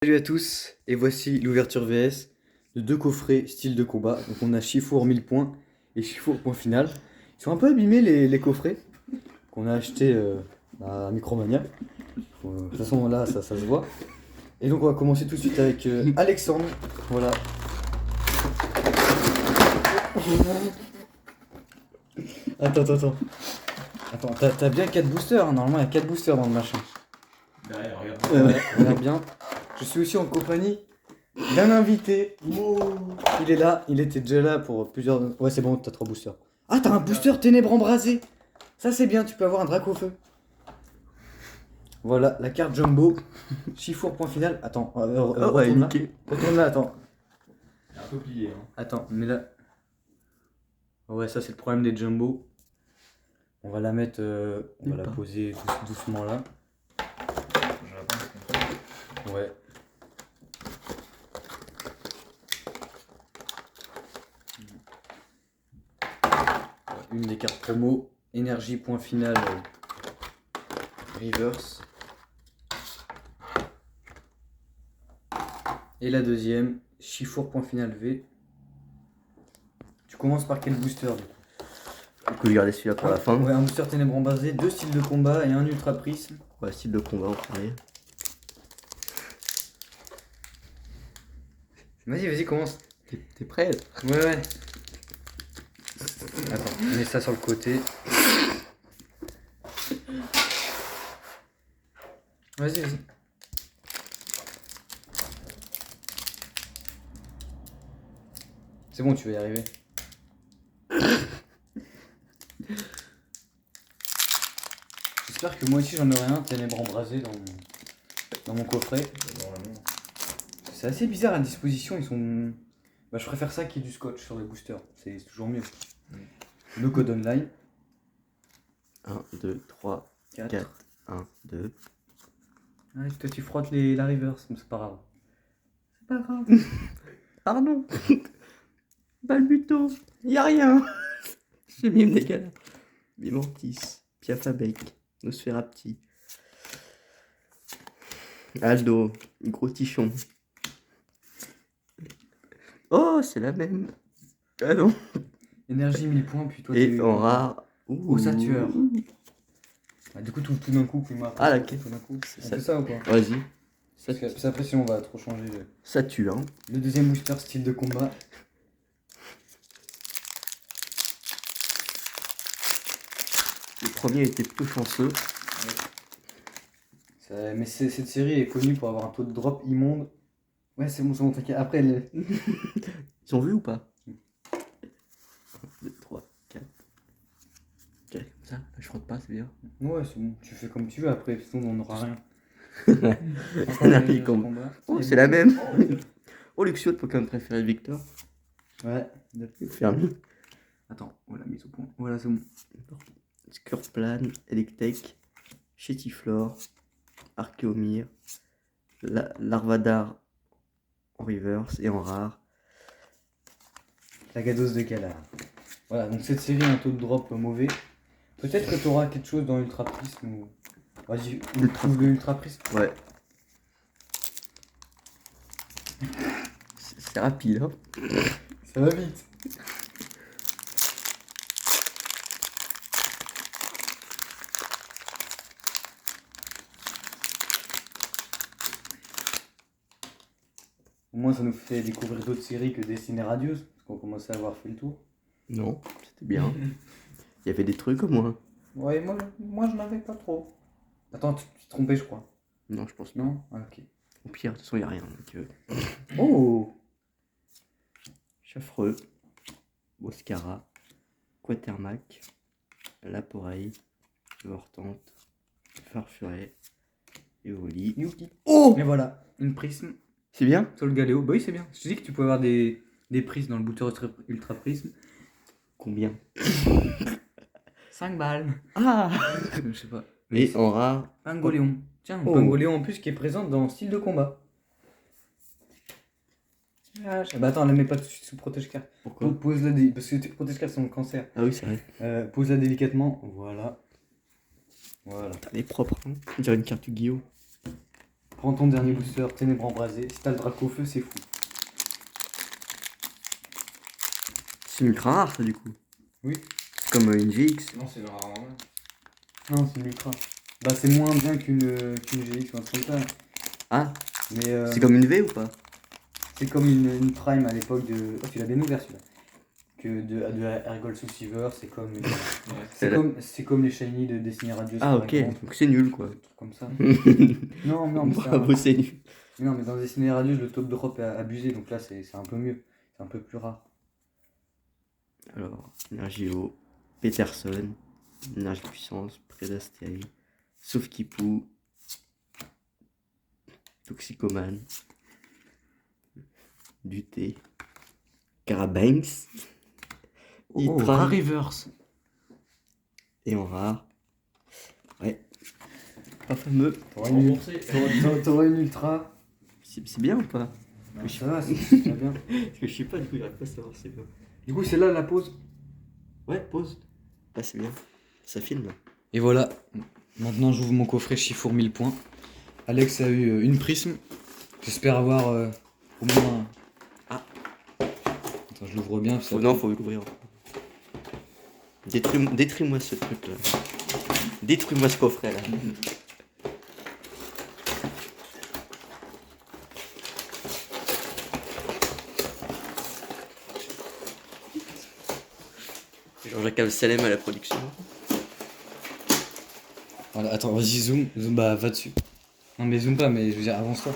Salut à tous, et voici l'ouverture VS de deux coffrets style de combat. Donc on a Chifour 1000 points et Chifour point final. Ils sont un peu abîmés les coffrets qu'on a achetés à Micromania. De toute façon là ça se voit. Et donc on va commencer tout de suite avec Alexandre. Voilà. Attends. Attends, t'as bien 4 boosters, hein. Normalement il y a 4 boosters dans le machin. Derrière, regarde. Ouais, regarde bien. Je suis aussi en compagnie d'un invité. Il est là, il était déjà là pour plusieurs... Ouais c'est bon, t'as 3 boosters. Ah t'as un booster ténèbres embrasées. Ça c'est bien, tu peux avoir un drac au feu. Voilà, la carte Jumbo. Chifour point final. Attends, retourne là. Retourne là, attends. C'est un peu plié. Hein. Attends, mais là... Ouais, ça c'est le problème des Jumbo. On va la mettre... on va la poser doucement là. Ouais. Une des cartes promo. Énergie point final. Reverse. Et la deuxième. Chifour point final V. Tu commences par quel booster du coup? Du coup, je gardais celui-là pour la fin. Ouais, un booster ténèbres embrasées, 2 styles de combat et un ultra prisme. Ouais, style de combat en premier. Vas-y, commence. T'es prêt? Ouais. Attends, on met ça sur le côté. Vas-y. C'est bon, tu vas y arriver. J'espère que moi aussi j'en aurai un ténèbres embrasées dans mon coffret. C'est assez bizarre la disposition, ils sont... Bah je préfère ça qu'il y ait du scotch sur les boosters, c'est toujours mieux. No code online. 1, 2, 3, 4. 1, 2. Ouais, toi tu frottes la reverse, mais c'est pas grave. C'est pas grave. Pardon. Balbuto. Y'a rien. J'ai mis des gars. Bimantis. Piafabec. Nosferapti. Aldo. Gros tichon. Oh, c'est la même. Ah non. Énergie 1000 points, puis toi Et en rare. Au Saturne. Ah, du coup, tout d'un coup, puis moi. Ah, laquelle? Tout d'un coup. C'est On ça. fait ça ou quoi? Vas-y. Parce que après, sinon, on va trop changer. Ça tue, hein. Le deuxième booster, style de combat. Le premier était plutôt chanceux. Mais cette série est connue pour avoir un taux de drop immonde. Ouais, c'est bon, t'inquiète. Après, elle... Ils ont vu ou pas? 1, 2, 3, 4. Ok, comme ça, je frotte pas, c'est bien. Ouais, c'est bon. Tu fais comme tu veux, après, sinon on n'aura rien. Oh, c'est la même. Oh, Luxio, de Pokémon préféré de Victor. Ouais. Fermi. Attends, voilà, mise au point. Voilà, c'est bon. Skurplan, Electek, Chetiflore, Archeomir, Larvadar en reverse et en rare. La gados de Galar. Voilà, donc cette série a un taux de drop mauvais. Peut-être que tu auras quelque chose dans Ultra Prism ou... Vas-y, le Ultra Prism. Ouais. C'est rapide, hein. Ça va vite. Au moins ça nous fait découvrir d'autres séries que Destiny Radius, parce qu'on commençait à avoir fait le tour. Non, c'était bien. Il y avait des trucs au moins. Ouais, moi je n'avais pas trop. Attends, tu t'es trompé je crois. Non, je pense pas. Non? Ah, ok. Au pire, de toute façon, il n'y a rien. Donc, Oh! Chaffreux, Boscara, Quatermac, Laporeille, Vortante, Farfuret, Evoli. Youpi. Oh! Et voilà, une prisme C'est bien? sur le Galéo. Bah oui, c'est bien. Je te dis que tu peux avoir des prismes dans le booster ultra prisme. Combien? 5 balles. Ah! Je sais pas. Et en rare. Pingoléon. Tiens, un Oh. Pingoléon en plus qui est présent dans style de combat. Bah attends, la mets pas tout de suite sous protège-carte. Pourquoi? Pose-la parce que protège-carte c'est le cancer. Ah oui, c'est vrai. Pose-la délicatement. Voilà. Elle est propre, hein. On dirait une carte Yu-Gi-Oh! Prends ton dernier booster, ténèbres embrasées. Si t'as le Draco feu, c'est fou. C'est une ultra rare ça du coup. Oui. C'est comme une GX. Non, c'est rarement. Non, c'est une ultra. Bah, c'est moins bien qu'une GX ou un truc comme ça. Ah, Mais c'est comme une V ou pas? c'est comme une Prime à l'époque de. Oh, tu l'as bien ouvert celui-là. Que de Ergol Soussiver, c'est comme. C'est comme les Shiny de Destiny Radius. Ah par ok, exemple. donc c'est nul quoi. Des trucs comme ça. Non, mais c'est Bravo, c'est nul. non, mais dans Destiny Radius, le top drop est abusé, donc là, c'est un peu mieux. C'est un peu plus rare. Alors, Energio, Peterson, Énergie Puissance, Prédastéré, Sauf-Kipou, Toxicomane, Duté, Carabanks, Hydra, reverse. et en rare. Ouais, pas fameux. Remboursé. T'auras une ultra. C'est bien ou pas? Ah, ça va, c'est très bien. Parce que je sais pas, du coup, j'arrive pas à savoir si c'est bien. Du coup, c'est là la pause. Ouais, pause. Ah, c'est bien. Ça filme là. Et voilà. Maintenant, j'ouvre mon coffret Chifour 1000 points. Alex a eu une prisme. J'espère avoir au moins. Ah. Attends, je l'ouvre bien. Oh, non, faut l'ouvrir. Détruis-moi ce truc là. Détruis-moi ce coffret là. Jean-Jacques Absalem à la production. Voilà, attends, vas-y, zoom. Bah, va dessus. Non, mais zoom pas, mais je veux dire, avance-toi.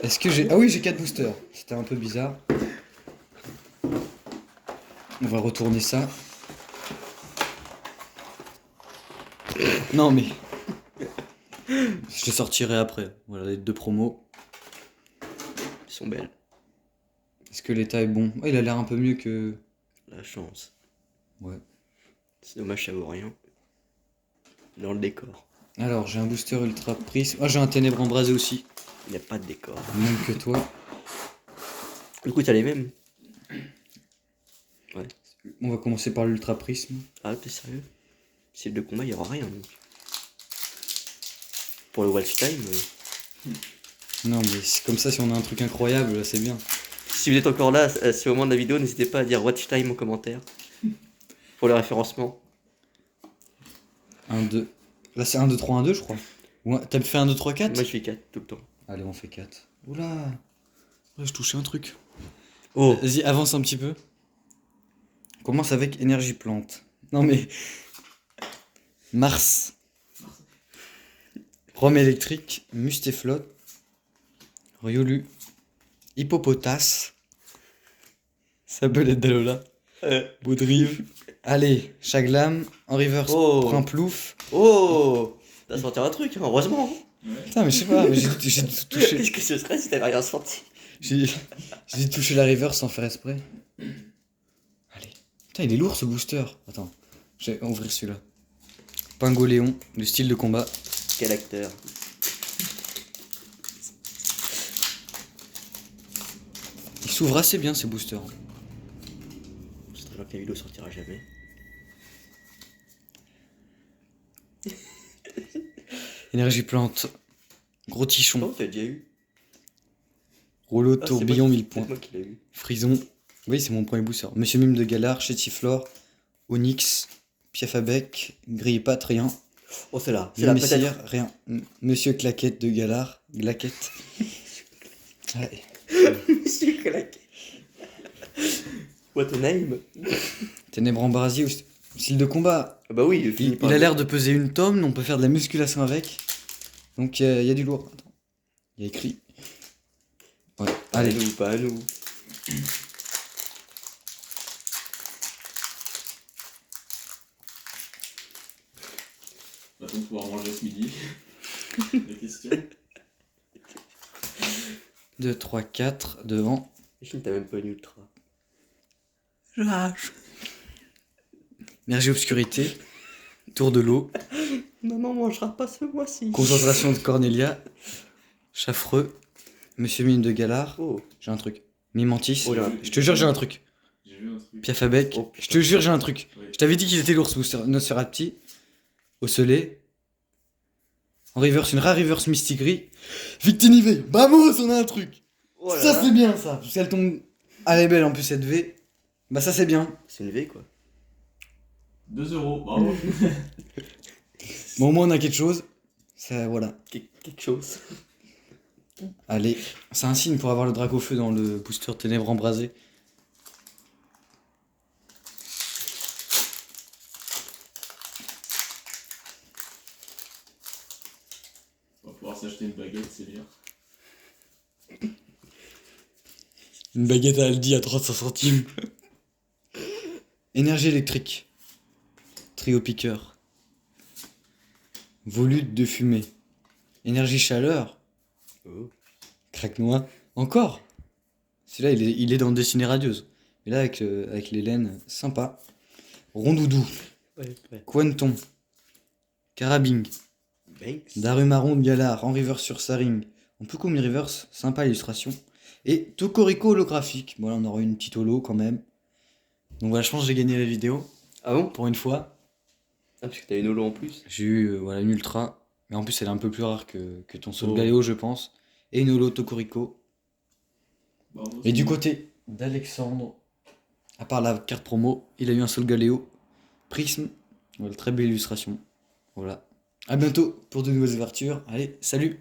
Est-ce que j'ai. Ah oui, j'ai 4 boosters. C'était un peu bizarre. On va retourner ça. Non, mais. Je les sortirai après. Voilà, les 2 promos. Ils sont belles. Est-ce que l'état est bon? Oh, il a l'air un peu mieux que. La chance. Ouais. C'est dommage, ça vaut rien. Dans le décor. Alors, j'ai un booster ultra prisme. Ah, j'ai un ténèbre embrasé aussi. Il n'y a pas de décor. Même que toi. Du coup, t'as les mêmes. Ouais. On va commencer par l'ultra prisme. Ah, t'es sérieux? Si le de combat, il n'y aura rien donc. Pour le watch time. Non, mais c'est comme ça, si on a un truc incroyable, c'est bien. Si vous êtes encore là, c'est au moment de la vidéo, n'hésitez pas à dire watch time en commentaire. Pour le référencement. 1, 2. Là, c'est 1, 2, 3, 1, 2, je crois. Ouais, t'as fait 1, 2, 3, 4? Moi, je fais 4 tout le temps. Allez, on fait 4. Oula. Ouais, je touchais un truc. Oh! Vas-y, avance un petit peu. On commence avec énergie plante. Non, mais. Mars. Rome électrique. Mustéflotte. Riolu. Hippopotas. Sabelette d'Alola. Baudrive. Allez, Chaglam. En reverse. Oh. Prends plouf. Oh! T'as sorti un truc, hein, heureusement! Putain, mais je sais pas, mais j'ai touché. Qu'est-ce que ce serait si t'avais rien sorti? J'ai touché la reverse sans faire exprès. Allez. Putain, il est lourd ce booster. Attends, je vais ouvrir celui-là. Pingoléon, le style de combat. Quel acteur? Il s'ouvre assez bien ces boosters. C'est très bien que la vidéo sortira jamais. Énergie plante. Gros Oh, tichon. t'as déjà eu? Rouleau Ah, tourbillon 1000 C'est points. moi qui l'ai eu. Frison. Oui, c'est mon premier booster. Monsieur Mime de Galar, Chétiflore. Onyx. Piafabec. Grillepat, rien. Oh, c'est là. C'est là, Messire, peut-être. rien. Monsieur Claquette de Galar. Glaquette. Ouais. Monsieur Claquet. What a name? Ténèbres embrasées ou style de combat. Ah bah oui, Il a l'air de peser une tonne, on peut faire de la musculation avec. Donc il y a du lourd. Attends. Il y a écrit. Ouais, Pas à allez. nous, pas à nous. Va-t-on pouvoir manger ce midi? La question. 2, 3, 4, devant. Imagine, t'as même pas une ultra. Je lâche. Énergie obscurité. Tour de l'eau. Maman mangera pas ce mois-ci. Concentration de Cornelia. Chaffreux. Monsieur Mime de Galar. Oh. J'ai un truc. Mimantis. Oh, là. Je te jure, j'ai un truc. J'ai vu un truc. Piafabec. Oh, Je te jure, j'ai un truc. Oui. Je t'avais dit qu'il était lourd ce booster. Nosferatu. Osselet. En reverse, une rare reverse Mystigris. Victinivé, vamos, on a un truc. Oh là Ça là. c'est bien ça. Parce qu'elle tombe. Elle est belle en plus cette V. Bah ça c'est bien. C'est une V quoi. 2 euros, bravo. Bon, au moins on a quelque chose. Ça, voilà. Quelque chose. Allez, c'est un signe pour avoir le drac au feu dans le booster ténèbres embrasé. On va pouvoir s'acheter une baguette, c'est bien. Une baguette à Aldi à 35 centimes. Énergie électrique. Trio piqueur. Volute de fumée. Énergie chaleur. Oh. Craque noix. Encore. Celui-là, il est dans le dessiné radieuse. Et là, avec les laines, sympa. Rondoudou. Ouais, ouais. Quanton. Carabing. Banks. Darumaron Galar. En reverse sur Saring. En peu comme reverse. Sympa illustration. Et Tocorico holographique. Bon, là, on aura une petite holo quand même. Donc voilà, je pense que j'ai gagné la vidéo. Ah bon? Pour une fois. Ah, parce que t'as une holo en plus. J'ai eu voilà, une ultra. Mais en plus, elle est un peu plus rare que ton Sol Oh. Galéo, je pense. Et une holo Tocorico. Bravo, Et du c'est côté d'Alexandre, à part la carte promo, il a eu un Sol Galéo Prisme. Voilà, très belle illustration. Voilà. À bientôt pour de nouvelles ouvertures. Allez, salut!